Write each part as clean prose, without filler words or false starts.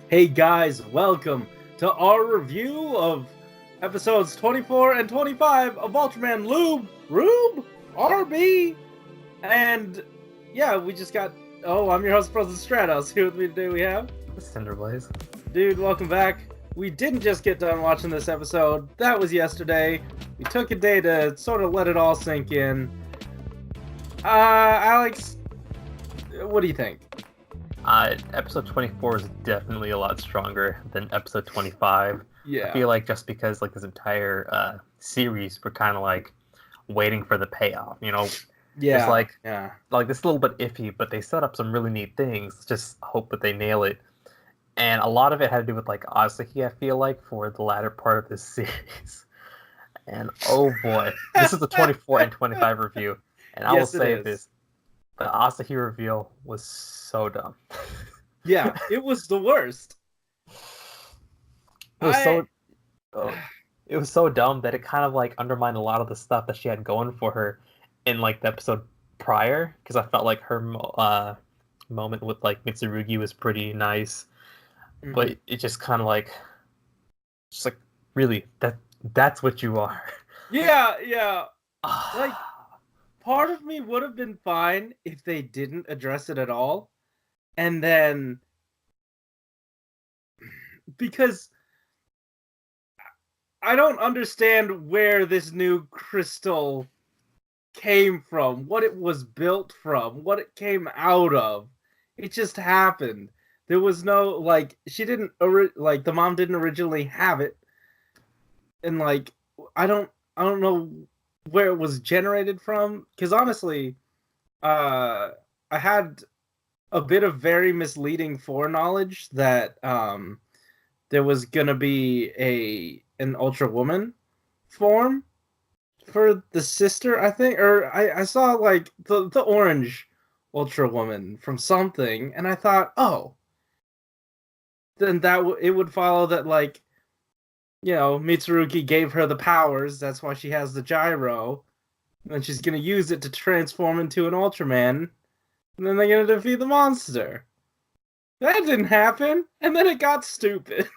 Hey guys, welcome to our review of episodes 24 and 25 of Ultraman Rube, RB, and yeah, we just got. Oh, I'm your host, President Stratos. Here with me today we have. Cinder Blaze. Dude, welcome back. We didn't just get done watching this episode. That was yesterday. We took a day to sort of let it all sink in. Alex, what do you think? Episode 24 is definitely a lot stronger than episode 25. Yeah. I feel like just because like this entire series, we're kind of like waiting for the payoff, you know? Yeah. Just like yeah. Like this a little bit iffy, but they set up some really neat things. Just hope that they nail it. And a lot of it had to do with like Asahi, I feel like, for the latter part of this series. And oh boy, this is the 24 and 25 review. And I will say this. The Asahi reveal was so dumb. Yeah, it was the worst. It was so dumb that it kind of like undermined a lot of the stuff that she had going for her in like the episode prior. Because I felt like her moment with like Mitsurugi was pretty nice, but it just kind of like, really that's what you are. Yeah. Like, part of me would have been fine if they didn't address it at all. And then, because I don't understand where this new crystal came from, what it was built from, what it came out of. It just happened. There was no, like, the mom didn't originally have it. And, like, I don't know where it was generated from, because honestly, I had a bit of very misleading foreknowledge that there was gonna be an Ultra Woman form for the sister, I think, or I saw like the orange Ultra Woman from something, and I thought, oh, then it would follow that, like, you know, Mitsurugi gave her the powers. That's why she has the gyro. And she's going to use it to transform into an Ultraman. And then they're going to defeat the monster. That didn't happen. And then it got stupid.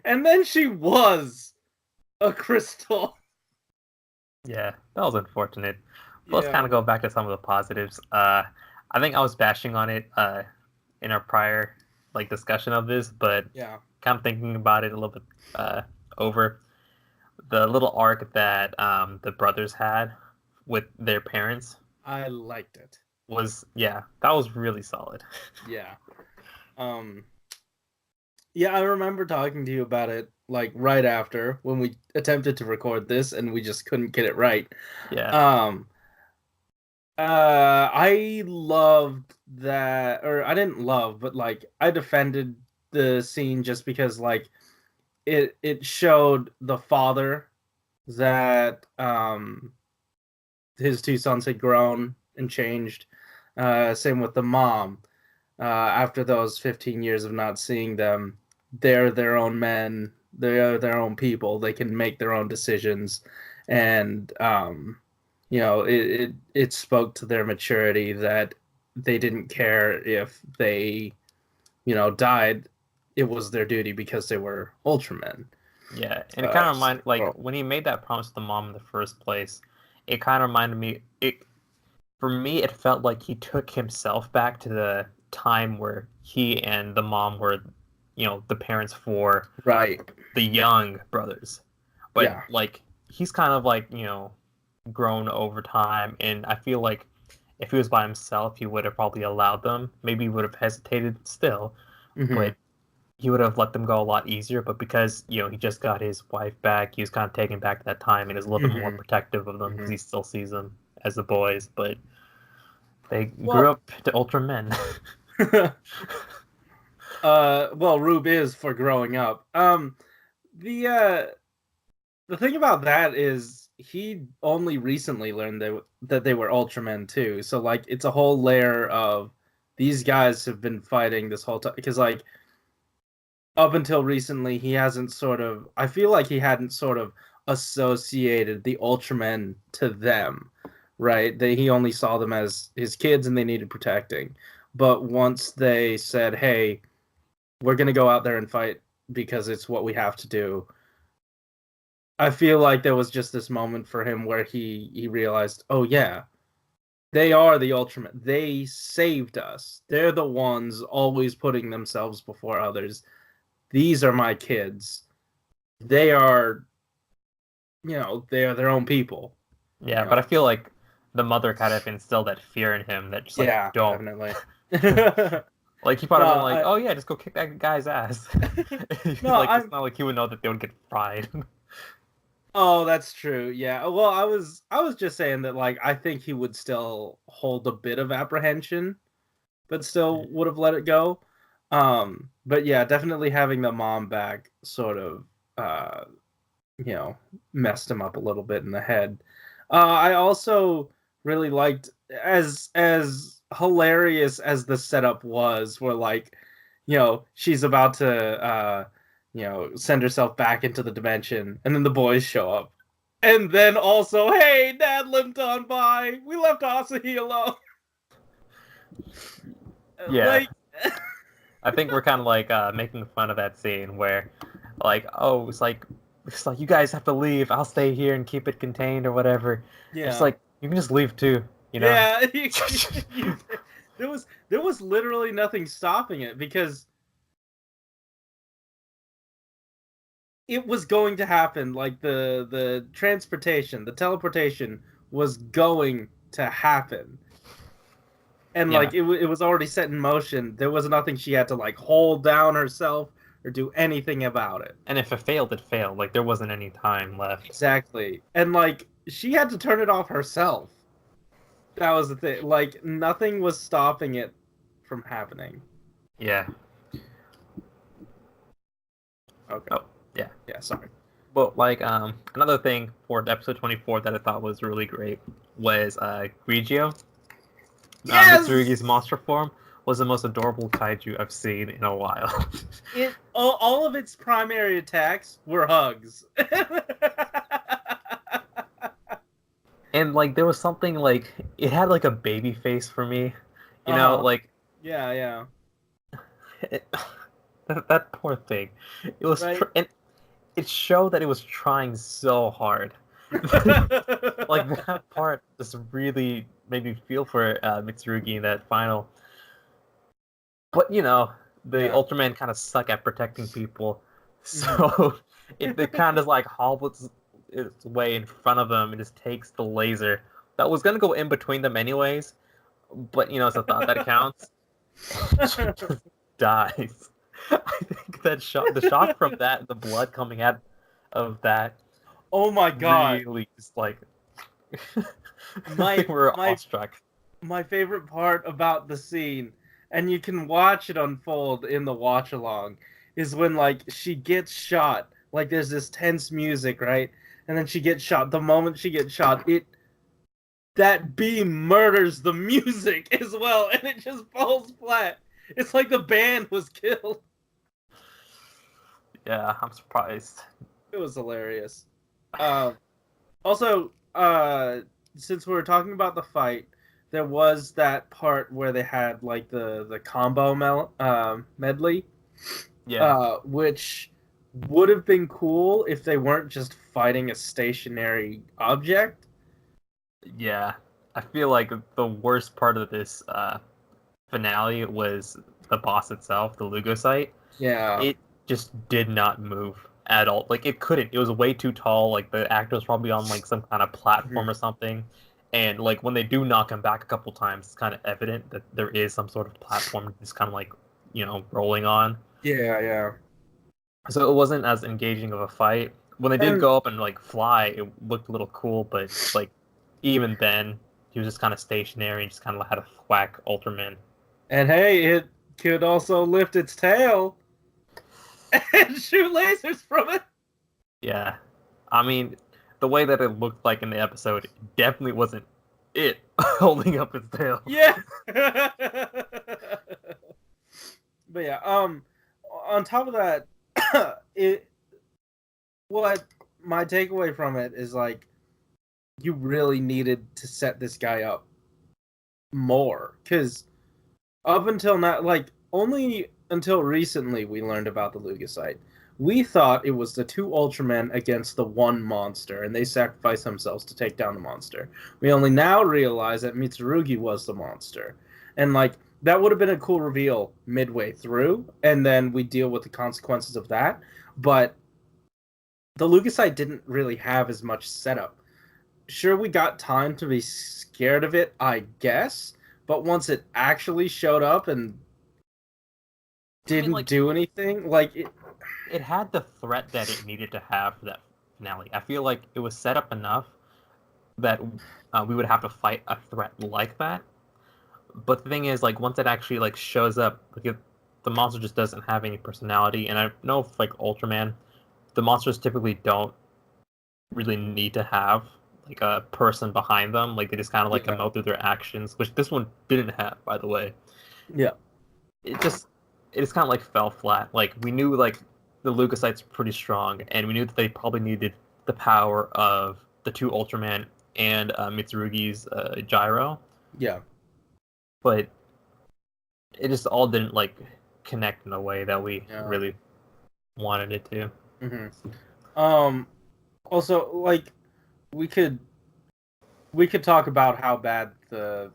And then she was a crystal. Yeah, that was unfortunate. But let's kind of go back to some of the positives. I think I was bashing on it in our prior like discussion of this, but yeah, kind of thinking about it a little bit over the little arc that the brothers had with their parents. I liked it. That was really solid. Yeah. Yeah, I remember talking to you about it like right after when we attempted to record this and we just couldn't get it right. Yeah. I loved that, or I didn't love, but like I defended the scene just because like it showed the father that his two sons had grown and changed. Same with the mom. After those 15 years of not seeing them, they're their own men. They're their own people. They can make their own decisions, and you know, it spoke to their maturity that they didn't care if they, you know, died. It was their duty because they were Ultramen. Yeah, and it kind of reminded, like, when he made that promise to the mom in the first place, it kind of reminded me, for me, it felt like he took himself back to the time where he and the mom were, you know, the parents for the young brothers. But, like, he's kind of, like, you know, grown over time, and I feel like if he was by himself, he would have probably allowed them. Maybe he would have hesitated still, but he would have let them go a lot easier. But because, you know, he just got his wife back, he was kind of taken back to that time and is a little bit more protective of them because he still sees them as the boys. But they grew up to Ultramen. Well, Rube is for growing up. The thing about that is he only recently learned that they were Ultramen too. So like it's a whole layer of these guys have been fighting this whole time, because like up until recently he hasn't sort of, I feel like he hadn't sort of associated the Ultramen to them, right? He only saw them as his kids and they needed protecting. But once they said, hey, we're gonna go out there and fight because it's what we have to do. I feel like there was just this moment for him where he realized, oh yeah, they are the Ultraman. They saved us. They're the ones always putting themselves before others. These are my kids. They are, they are their own people. Yeah, but I feel like the mother kind of instilled that fear in him that just like, yeah, don't. definitely. Like he probably been like, oh yeah, just go kick that guy's ass. No, like it's not like he would know that they would get fried. Oh, that's true. Yeah. Well, I was just saying that like I think he would still hold a bit of apprehension, but still would have let it go. But yeah, definitely having the mom back sort of messed him up a little bit in the head. I also really liked as hilarious as the setup was, where like, she's about to send herself back into the dimension, and then the boys show up. And then also, hey, Dad limped on by. We left Asahi alone. Yeah. Like, I think we're kind of like making fun of that scene where, like, oh, it's like you guys have to leave. I'll stay here and keep it contained or whatever. yeah. It's like you can just leave too. Yeah. There was literally nothing stopping it because it was going to happen. Like the transportation, the teleportation was going to happen. And like it was already set in motion. There was nothing she had to like hold down herself or do anything about it. And if it failed, it failed. Like there wasn't any time left. Exactly. And like she had to turn it off herself. That was the thing. Like nothing was stopping it from happening. Yeah. Okay. Oh, yeah. Yeah, sorry. But like another thing for episode 24 that I thought was really great was Grigio. Yes! Mitsurugi's monster form was the most adorable kaiju I've seen in a while. All of its primary attacks were hugs. And like there was something like it had like a baby face for me. You know, like yeah. That poor thing. It was right? and it showed that it was trying so hard. Like that part just really made me feel for Mitsurugi in that final. But the Ultraman kind of suck at protecting people, so it kind of like hobbles its way in front of them and just takes the laser that was gonna go in between them anyways. But it's a thought that counts. Just dies. I think that the shock from that, and the blood coming out of that. Oh my god! Really, just like we're awestruck. My favorite part about the scene, and you can watch it unfold in the watch along, is when like she gets shot. Like there's this tense music, right? And then she gets shot. The moment she gets shot, that beam murders the music as well, and it just falls flat. It's like the band was killed. Yeah, I'm surprised. It was hilarious. Also, since we were talking about the fight, there was that part where they had like the combo medley. Yeah. Which would have been cool if they weren't just fighting a stationary object. Yeah. I feel like the worst part of this finale was the boss itself, the Leukocyte. Yeah. It just did not move at all. Like it couldn't. It was way too tall. Like the actor was probably on like some kind of platform or something. And like when they do knock him back a couple times, it's kind of evident that there is some sort of platform just kind of like, rolling on. Yeah. So it wasn't as engaging of a fight. When they did go up and like fly, it looked a little cool, but like even then, he was just kind of stationary and just kind of had a whack Ultraman. And hey, it could also lift its tail and shoot lasers from it. Yeah. I mean, the way that it looked like in the episode definitely wasn't it holding up its tail. Yeah. But yeah, on top of that, my takeaway from it is like you really needed to set this guy up more, because up until now, like only until recently we learned about the Leukocyte. We thought it was the two Ultramen against the one monster, and they sacrificed themselves to take down the monster. We only now realize that Mitsurugi was the monster. And, like, that would have been a cool reveal midway through, and then we deal with the consequences of that. But the Leukocyte didn't really have as much setup. Sure, we got time to be scared of it, I guess, but once it actually showed up and didn't do anything, like it had the threat that it needed to have for that finale. I feel like it was set up enough that we would have to fight a threat like that. But the thing is, like, once it actually like shows up, like, the monster just doesn't have any personality. And I know, like Ultraman, the monsters typically don't really need to have like a person behind them. Like, they just kind of like emote through their actions, which this one didn't have, by the way. Yeah, it just kind of like fell flat. Like, we knew like the Leukocytes were pretty strong, and we knew that they probably needed the power of the two Ultraman and Mitsurugi's gyro. Yeah. But it just all didn't like connect in a way that we really wanted it to. Mm-hmm. Also, like, we could talk about how bad the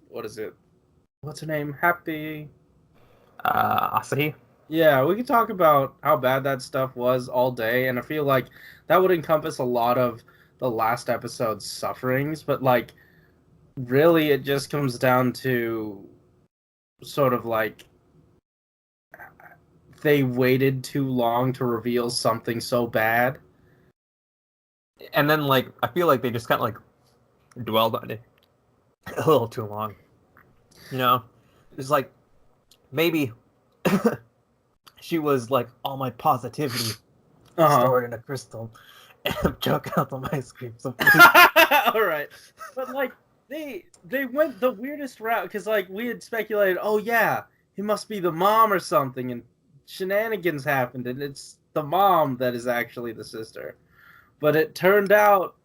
what is it? What's her name? Happy Asahi? Yeah, we could talk about how bad that stuff was all day, and I feel like that would encompass a lot of the last episode's sufferings, but, like, really it just comes down to sort of like they waited too long to reveal something so bad. And then, like, I feel like they just kind of, like, dwelled on it a little too long. You know? It's like, maybe she was, like, all my positivity stored in a crystal, and I'm choking out the ice cream. So Alright. But, like, they went the weirdest route, because, like, we had speculated, oh, yeah, he must be the mom or something, and shenanigans happened, and it's the mom that is actually the sister. But it turned out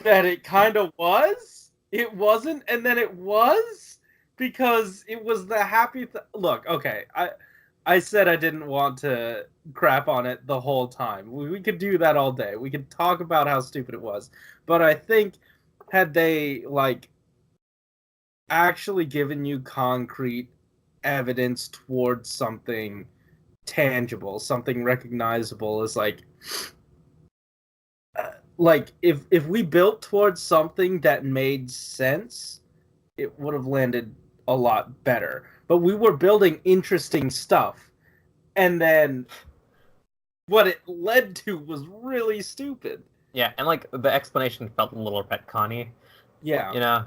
that it kind of was. It wasn't, and then it was, because it was the happy... Look, okay, I said I didn't want to crap on it the whole time. We could do that all day. We could talk about how stupid it was. But I think had they, like, actually given you concrete evidence towards something tangible, something recognizable, as like if we built towards something that made sense, it would have landed a lot better. But we were building interesting stuff, and then what it led to was really stupid. Yeah, and, like, the explanation felt a little retconny. Yeah. You know?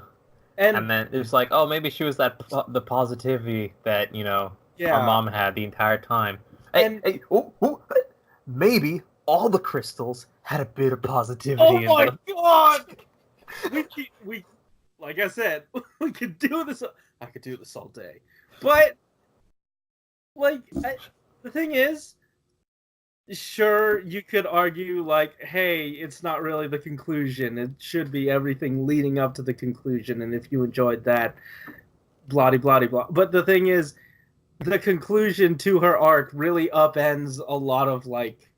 And then it was like, oh, maybe she was the positivity that, you know, our mom had the entire time. Maybe all the crystals had a bit of positivity. Oh my god! We like I said, we could do this. I could do this all day, but like the thing is, sure, you could argue like, hey, it's not really the conclusion. It should be everything leading up to the conclusion, and if you enjoyed that, blah blah blah. But the thing is, the conclusion to her arc really upends a lot of like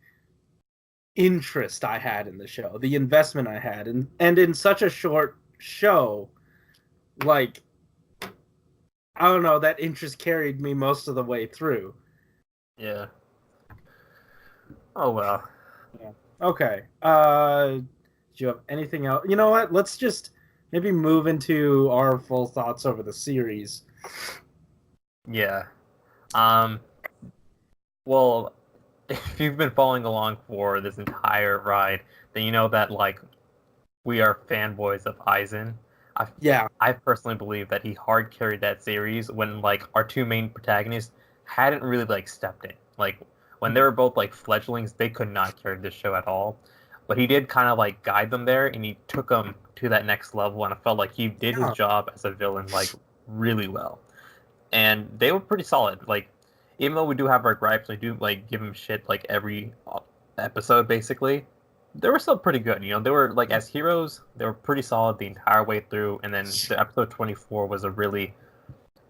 interest I had in the show, the investment I had, and in such a short show, like, I don't know, that interest carried me most of the way through. Yeah. Oh well. Yeah. Okay. Do you have anything else? You know what? Let's just maybe move into our full thoughts over the series. Yeah. Well, if you've been following along for this entire ride, then you know that, like, we are fanboys of Aizen. I personally believe that he hard carried that series when, like, our two main protagonists hadn't really, like, stepped in. Like, when they were both, like, fledglings, they could not carry this show at all. But he did kind of, like, guide them there, and he took them to that next level, and I felt like he did his job as a villain, like, really well. And they were pretty solid. Like, even though we do have our gripes, we do, like, give him shit, like, every episode, basically, they were still pretty good. You know, they were, like, as heroes, they were pretty solid the entire way through, and then the episode 24 was a really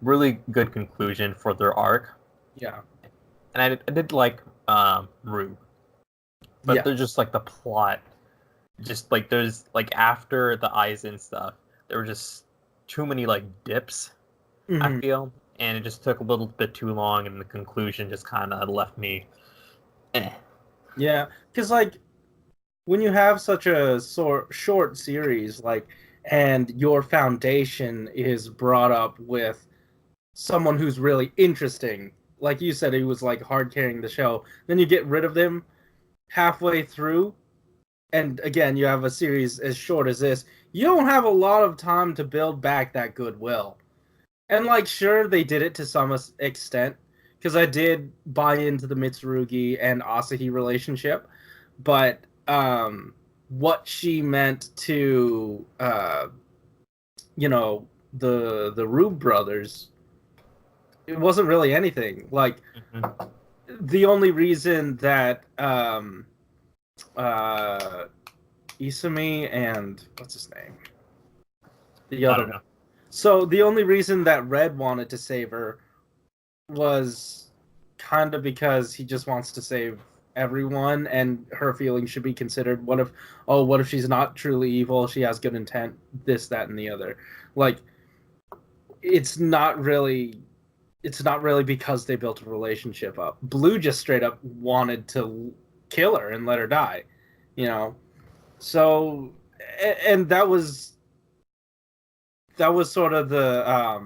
really good conclusion for their arc. Yeah. And I did like Rue, but Yeah. they're just like the plot. Just like there's like after the Aizen stuff, there were just too many like dips. I Mhm. feel, and it just took a little bit too long, and the conclusion just kind of left me. Eh. Yeah, because like when you have such a short series, like, and your foundation is brought up with someone who's really interesting, like you said, he was like hard carrying the show. Then you get rid of them halfway through, and again, you have a series as short as this. You don't have a lot of time to build back that goodwill. And like, sure, they did it to some extent, because I did buy into the Mitsurugi and Asahi relationship, but what she meant to you know, the Rube brothers, it wasn't really anything. Like, Mhm. the only reason that uh Isami and what's his name, the I other don't one. know. So the only reason that Red wanted to save her was kind of because he just wants to save everyone, and her feelings should be considered. What if she's not truly evil? She has good intent. This, that, and the other. Like, it's not really. It's not really because they built a relationship up. Blue just straight up wanted to kill her and let her die, you know. So, and that was sort of the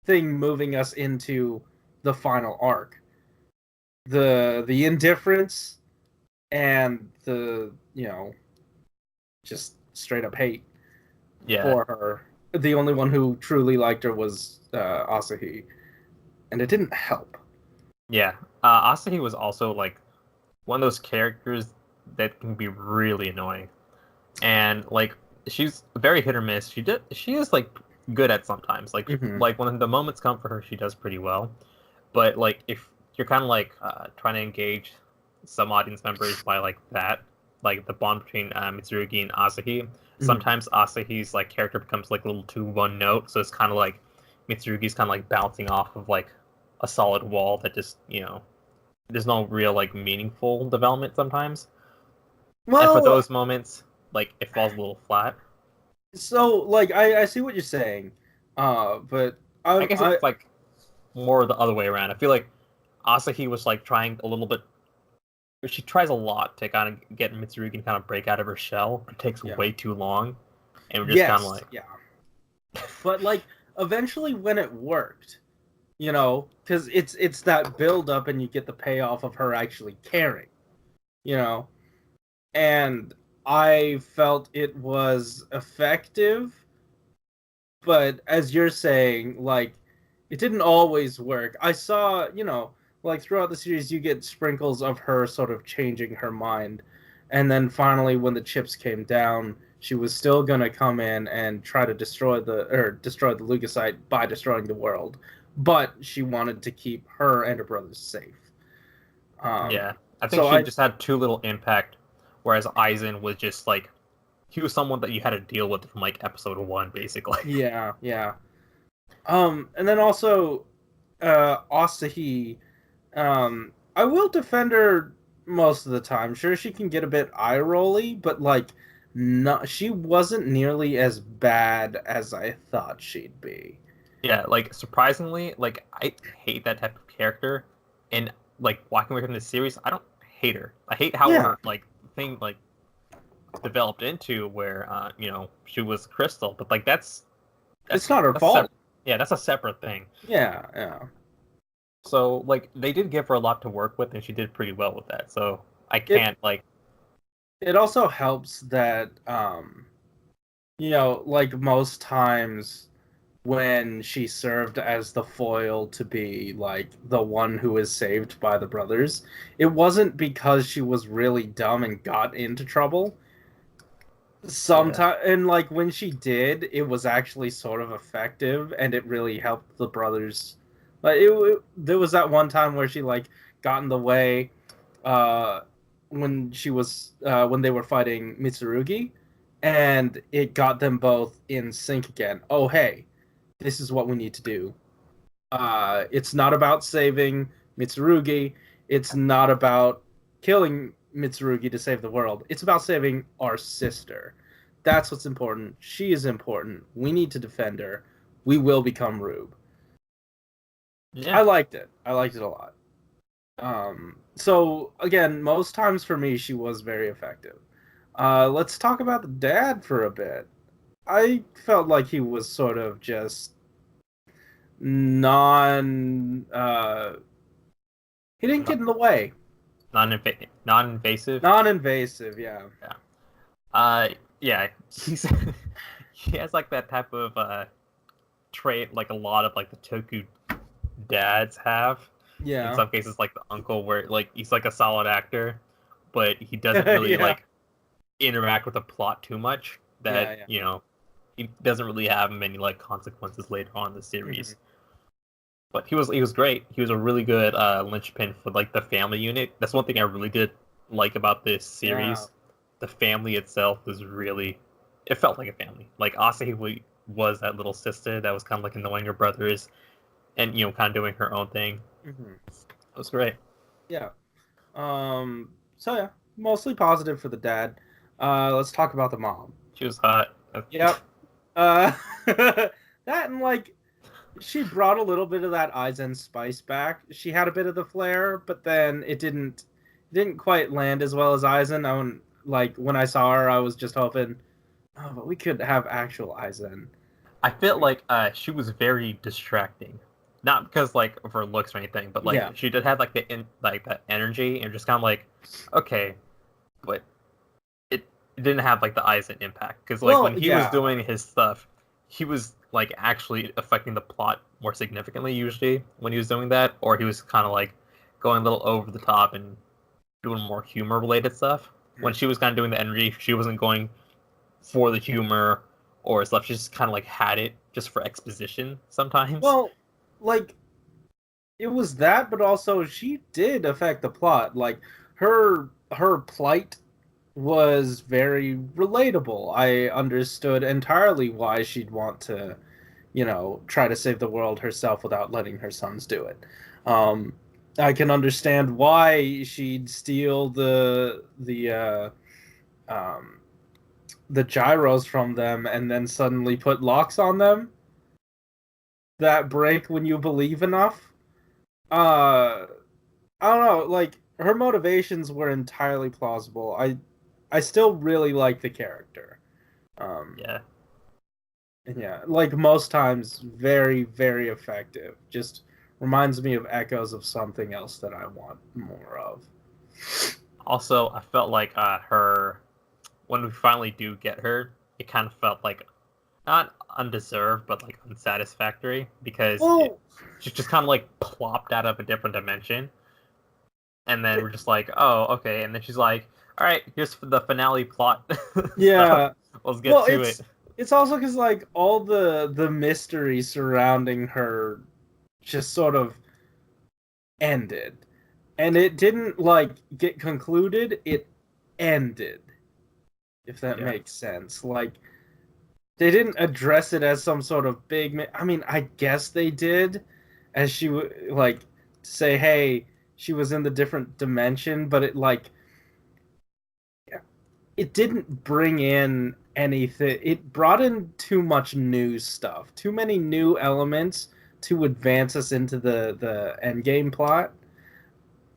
thing moving us into the final arc. The indifference and the, just straight up hate Yeah, for her. The only one who truly liked her was Asahi, and it didn't help. yeah. Asahi was also like one of those characters that can be really annoying, and like she's very hit or miss. She is like good at sometimes. Mm-hmm. Like when the moments come for her, she does pretty well. But like if you're kind of like trying to engage some audience members by like that, like the bond between Mitsurugi and Asahi, Mm-hmm. sometimes Asahi's like character becomes like a little too one note. So it's kind of like Mitsurugi's kind of like bouncing off of like a solid wall that just there's no real like meaningful development sometimes. And for Well, those moments, like it falls a little flat. so like I see what you're saying, but I I'm guess I it's like more the other way around. I feel like Asahi was like trying a little bit. She tries a lot to kind of get Mitsurugi to kind of break out of her shell. It takes yeah, way too long, and we're just kind of yes, like, yeah, but like eventually when it worked, because it's that build up and you get the payoff of her actually caring, you know, and I felt it was effective, but as you're saying, like, it didn't always work. I saw, like throughout the series, you get sprinkles of her sort of changing her mind, and then finally, when the chips came down, she was still gonna come in and try to destroy the leukocyte by destroying the world, but she wanted to keep her and her brothers safe. yeah. I think So she I just had too little impact, whereas Aizen was just like he was someone that you had to deal with from like episode one, basically. Yeah, yeah. And then also, Asahi. I will defend her most of the time. Sure, she can get a bit eye rolly, but like, no, she wasn't nearly as bad as I thought she'd be. Yeah, like surprisingly, like I hate that type of character, and like walking away from this series, I don't hate her. I hate how Yeah, her like thing like developed into where she was crystal, but like it's not her that's separate. fault. Yeah, that's a separate thing. Yeah, yeah. So like they did give her a lot to work with, and she did pretty well with that. So I It can't like it also helps that like most times when she served as the foil to be like the one who is saved by the brothers, it wasn't because she was really dumb and got into trouble. yeah Sometimes, and like when she did, it was actually sort of effective, and it really helped the brothers. Like there was that one time where she like got in the way uh, when they were fighting Mitsurugi, and it got them both in sync again. Oh hey, this is what we need to do. It's not about saving Mitsurugi. It's not about killing Mitsurugi to save the world. It's about saving our sister. That's what's important. She is important. We need to defend her. We will become Rube. Yeah. I liked it. I liked it a lot. So again, most times for me, she was very effective. Let's talk about the dad for a bit. I felt like he was sort of just non. He didn't get in the way. Non-invasive. Non-invasive, yeah. Yeah. He has like that type of trait, like a lot of like the Toku dads have. Yeah. In some cases, like the uncle, where like he's like a solid actor, but he doesn't really Yeah. like interact with the plot too much. That he doesn't really have many like consequences later on in the series. Mm-hmm. But he was great. He was a really good linchpin for like the family unit. That's one thing I really did like about this series. Yeah. The family itself was really, it felt like a family. Like Asahi was that little sister that was kind of like annoying her brothers, and kind of doing her own thing. Mm-hmm. It was great. Yeah. So yeah, mostly positive for the dad. Let's talk about the mom. She was hot. Yep. That and like, she brought a little bit of that Aizen spice back. She had a bit of the flair, but then it didn't quite land as well as Aizen. When I saw her, I was just hoping, oh, but we could have actual Aizen. I felt like she was very distracting, not because like of her looks or anything, but like she did have like that energy and just kind of like, okay, but it didn't have like the Aizen impact because like when he was doing his stuff, he was like actually affecting the plot more significantly usually when he was doing that, or he was kind of like going a little over the top and doing more humor related stuff. Mm-hmm. When she was kind of doing the energy, she wasn't going for the humor or stuff. She just kind of like had it just for exposition sometimes. Well, like, it was that, but also she did affect the plot. Like, her plight was very relatable. I understood entirely why she'd want to, try to save the world herself without letting her sons do it. I can understand why she'd steal the gyros from them and then suddenly put locks on them that break when you believe enough. I don't know, like, her motivations were entirely plausible. I still really like the character. Yeah, like most times, very, very effective. Just reminds me of echoes of something else that I want more of. Also, I felt like her, when we finally do get her, it kind of felt like not undeserved, but like unsatisfactory because she just kind of like plopped out of a different dimension. And then we're just like, oh, okay. And then she's like, all right, here's the finale plot. Yeah. So, let's get to it. It's also because like all the mystery surrounding her just sort of ended. And it didn't like get concluded, it ended. If that makes sense. Like, they didn't address it as some sort of big... I mean, I guess they did, as she would, like, say, hey, she was in the different dimension, but it, like... It didn't bring in anything. It brought in too much new stuff. Too many new elements to advance us into the endgame plot.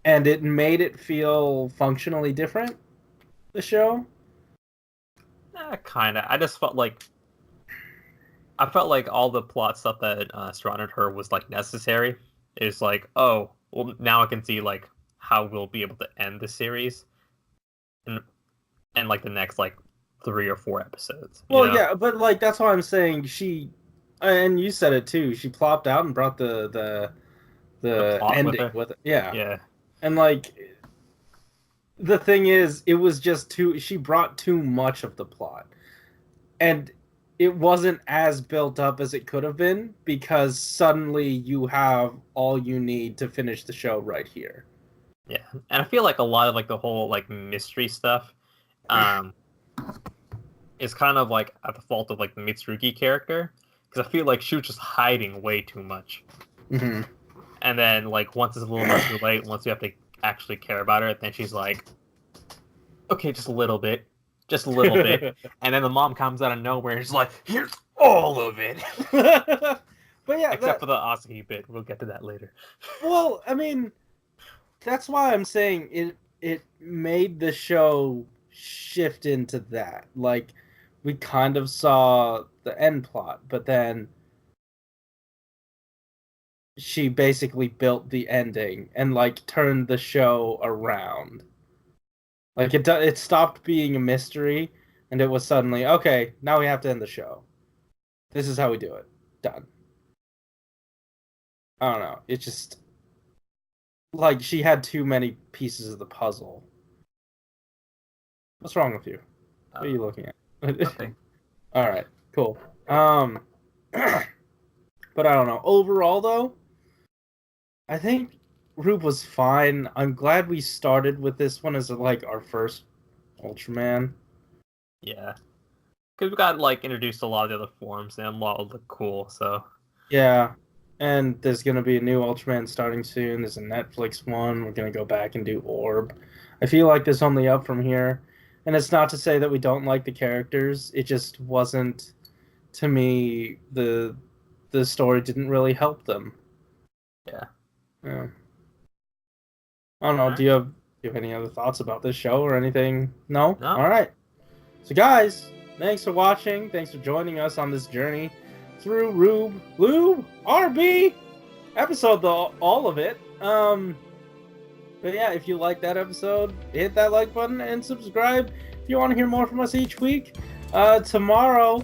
And it made it feel functionally different, the show. Kind of. I felt like all the plot stuff that surrounded her was like necessary. It's like, oh, well, now I can see like how we'll be able to end the series, and like the next like 3 or 4 episodes. Well, yeah, but like that's why I'm saying she, and you said it too. She plopped out and brought the ending with it. Yeah, yeah. And like, the thing is, it was just she brought too much of the plot. And it wasn't as built up as it could have been because suddenly you have all you need to finish the show right here. Yeah. And I feel like a lot of like the whole like mystery stuff is kind of like at the fault of like the Mitsurugi character because I feel like she was just hiding way too much. Mm-hmm. And then, like, once it's a little bit too late, once you have to actually care about her, then she's like, okay, just a little bit. Just a little bit. And then the mom comes out of nowhere and she's like, here's all of it. But yeah, except for the Asahi bit. We'll get to that later. Well, I mean, that's why I'm saying it made the show shift into that. Like, we kind of saw the end plot, but then she basically built the ending and like turned the show around. Like it stopped being a mystery, and it was suddenly okay. Now we have to end the show. This is how we do it. Done. I don't know. It just like she had too many pieces of the puzzle. What's wrong with you? What are you looking at? Nothing. All right, cool. But I don't know. Overall, though, I think Rube was fine. I'm glad we started with this one as like our first Ultraman. Yeah, because we got like introduced to a lot of the other forms, and a lot look cool. So Yeah, and there's gonna be a new Ultraman starting soon. There's a Netflix one. We're gonna go back and do Orb. I feel like there's only up from here. And it's not to say that we don't like the characters. It just wasn't, to me, the story didn't really help them. Yeah. I don't know. Right. Do you have any other thoughts about this show or anything? No? No. All right. So guys, thanks for watching. Thanks for joining us on this journey through Lube, RB episode, though, all of it. But yeah, if you like that episode, hit that like button and subscribe if you want to hear more from us each week. Tomorrow,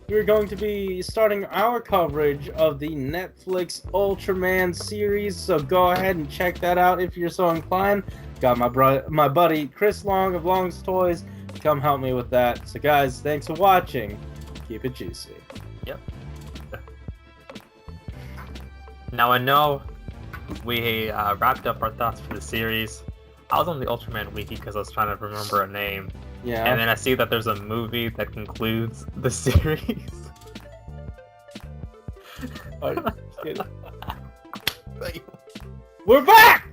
we're going to be starting our coverage of the Netflix Ultraman series, so go ahead and check that out if you're so inclined. Got my buddy Chris Long of Long's Toys to come help me with that. So guys, thanks for watching. Keep it juicy. Yep. Now I know we wrapped up our thoughts for the series. I was on the Ultraman wiki because I was trying to remember a name. Yeah. And then I see that there's a movie that concludes the series. We're back!